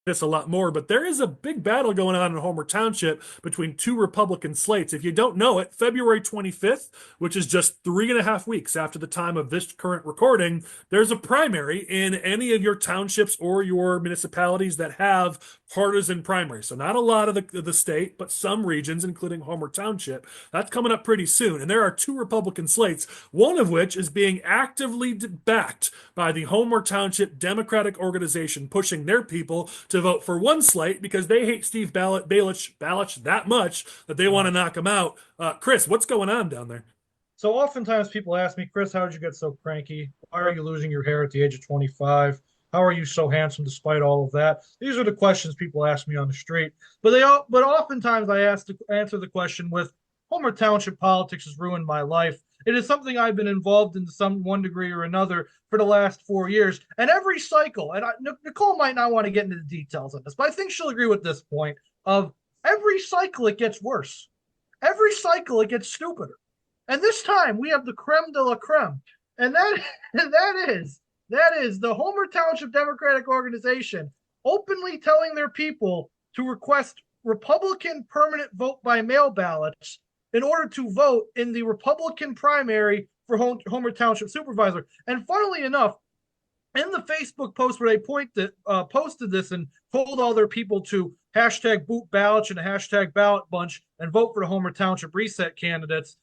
this a lot more, but there is a big battle going on in Homer Township between two Republican slates. If you don't know it, February 25th, which is just 3.5 weeks after the time of this current recording, there's a primary in any of your townships or your municipalities that have partisan primaries. So not a lot of the state, but some regions, including Homer Township. That's coming up pretty soon. And there are two Republican slates, one of which is being actively backed by the Homer Township Democratic Organization, pushing their people to vote for one slate because they hate Steve Balich that much that they want to knock him out. Chris, what's going on down there? So oftentimes people ask me, Chris, how did you get so cranky? Why are you losing your hair at the age of 25? How are you so handsome despite all of that? These are the questions people ask me on the street. But oftentimes I ask to answer the question with Homer Township politics has ruined my life. It is something I've been involved in to some one degree or another for the last 4 years. And every cycle, Nicole might not want to get into the details of this, but I think she'll agree with this point of every cycle it gets worse. Every cycle it gets stupider. And this time we have the creme de la creme. And that is the Homer Township Democratic Organization openly telling their people to request Republican permanent vote by mail ballots in order to vote in the Republican primary for Homer Township Supervisor. And funnily enough, in the Facebook post where they posted this and told all their people to hashtag boot ballots and a hashtag ballot bunch and vote for the Homer Township reset candidates,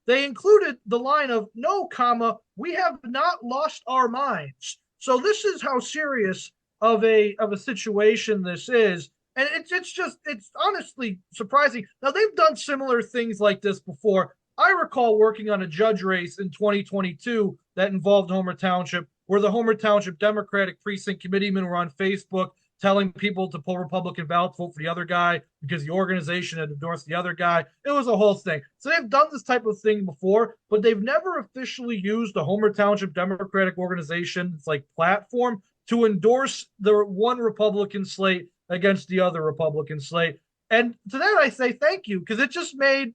they included the line of no, comma, we have not lost our minds. So this is how serious of a situation this is. And it's honestly surprising. Now they've done similar things like this before. I recall working on a judge race in 2022 that involved Homer Township, where the Homer Township Democratic Precinct committeemen were on Facebook telling people to pull Republican ballots, vote for the other guy because the organization had endorsed the other guy. It was a whole thing. So they've done this type of thing before, but they've never officially used the Homer Township Democratic Organization's like platform to endorse the one Republican slate against the other Republican slate. And to that I say thank you, because it just made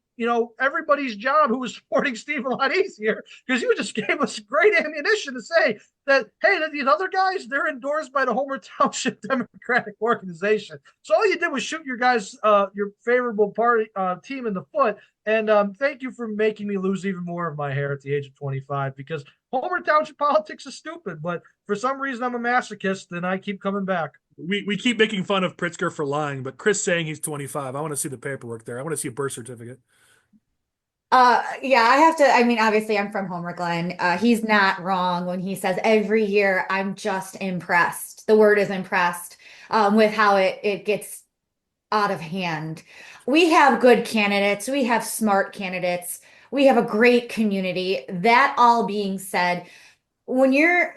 everybody's job who was supporting Steve a lot easier, because you just gave us great ammunition to say that, hey, these other guys, they're endorsed by the Homer Township Democratic Organization. So all you did was shoot your guys, your favorable party team in the foot. And thank you for making me lose even more of my hair at the age of 25, because Homer Township politics is stupid, but for some reason I'm a masochist and I keep coming back. We keep making fun of Pritzker for lying, but Chris saying he's 25. I want to see the paperwork there. I want to see a birth certificate. Yeah, I have to. I mean, obviously, I'm from Homer Glen. He's not wrong when he says every year I'm just impressed. The word is impressed with how it gets out of hand. We have good candidates. We have smart candidates. We have a great community. That all being said, when you're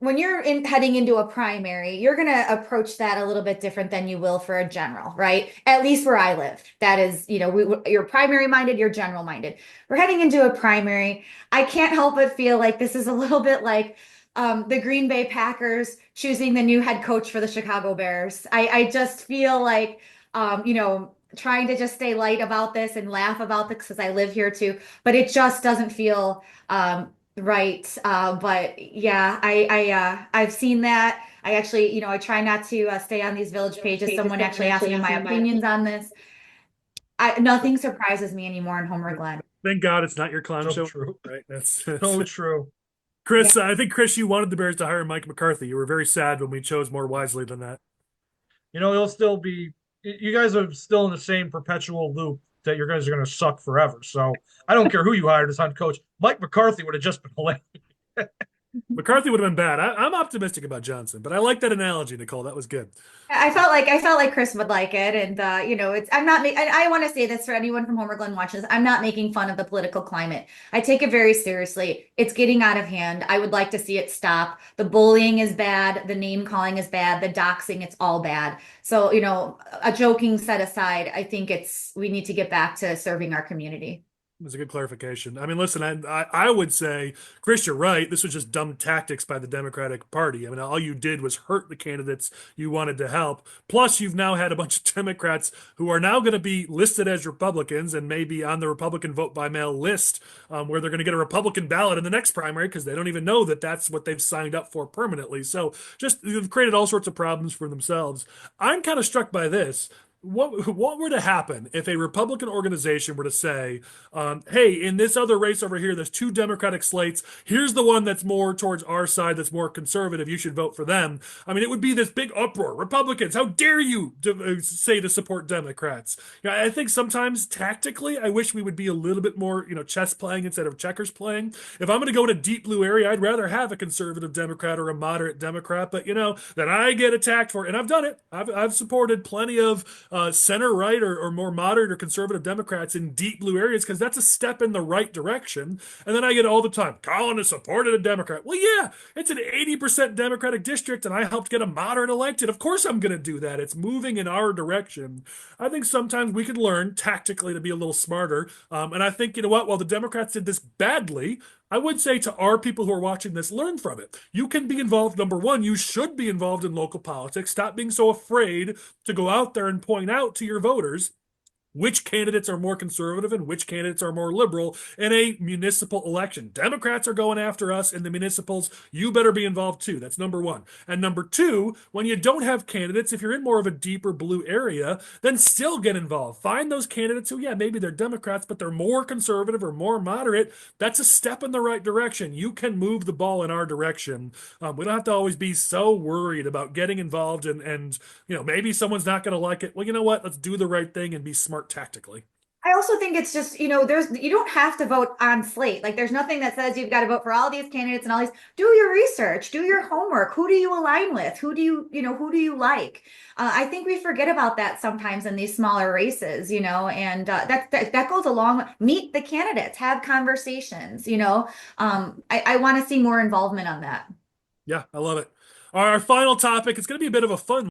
heading into a primary, you're going to approach that a little bit different than you will for a general, right? At least where I live. That is, you're primary minded, you're general minded. We're heading into a primary. I can't help but feel like this is a little bit like the Green Bay Packers choosing the new head coach for the Chicago Bears. I just feel like, trying to just stay light about this and laugh about this because I live here too, but it just doesn't feel right. But yeah, I've seen that. I actually, I try not to stay on these village pages. Someone actually asked me my opinions on this. Nothing surprises me anymore in Homer Glen. Thank God it's not your clown So show, true. right? That's So true. Chris. I think Chris, you wanted the Bears to hire Mike McCarthy. You were very sad when we chose more wisely than that. It'll still be, you guys are still in the same perpetual loop that you guys are going to suck forever. So I don't care who you hired as head coach. Mike McCarthy would have just been hilarious. McCarthy would have been bad. I'm optimistic about Johnson, but I like that analogy, Nicole. That was good. I felt like Chris would like it, and it's I'm not. I want to say this for anyone from Homer Glen watching this. I'm not making fun of the political climate. I take it very seriously. It's getting out of hand. I would like to see it stop. The bullying is bad. The name calling is bad. The doxing, it's all bad. So a joking set aside, I think we need to get back to serving our community. That's a good clarification. I mean, listen, I would say, Chris, you're right. This was just dumb tactics by the Democratic Party. I mean, all you did was hurt the candidates you wanted to help. Plus, you've now had a bunch of Democrats who are now going to be listed as Republicans and maybe on the Republican vote by mail list, where they're going to get a Republican ballot in the next primary because they don't even know that that's what they've signed up for permanently. So just they've created all sorts of problems for themselves. I'm kind of struck by this. What were to happen if a Republican organization were to say, hey, in this other race over here, there's two Democratic slates. Here's the one that's more towards our side, that's more conservative. You should vote for them. I mean, it would be this big uproar. Republicans, how dare you say to support Democrats? Yeah, I think sometimes tactically, I wish we would be a little bit more, chess playing instead of checkers playing. If I'm going to go to deep blue area, I'd rather have a conservative Democrat or a moderate Democrat. But then I get attacked for, and I've done it. I've supported plenty of center right or more moderate or conservative Democrats in deep blue areas because that's a step in the right direction. And then I get all the time, Colin has supported a Democrat. Well, yeah, it's an 80% Democratic district and I helped get a moderate elected. Of course I'm going to do that. It's moving in our direction. I think sometimes we can learn tactically to be a little smarter. And I think, you know what, while the Democrats did this badly, I would say to our people who are watching this, learn from it. You can be involved. Number one, you should be involved in local politics. Stop being so afraid to go out there and point out to your voters which candidates are more conservative and which candidates are more liberal in a municipal election. Democrats are going after us in the municipals. You better be involved too. That's number one. And number two, when you don't have candidates, if you're in more of a deeper blue area, then still get involved. Find those candidates who, yeah, maybe they're Democrats, but they're more conservative or more moderate. That's a step in the right direction. You can move the ball in our direction. We don't have to always be so worried about getting involved and maybe someone's not going to like it. Well, you know what? Let's do the right thing and be smart tactically. I also think it's just, you don't have to vote on slate. Like there's nothing that says you've got to vote for all these candidates and all these. Do your research, do your homework. Who do you align with? Who do you like? I think we forget about that sometimes in these smaller races, and that goes along. Meet the candidates, have conversations, I want to see more involvement on that. Yeah, I love it. Our final topic, it's going to be a bit of a fun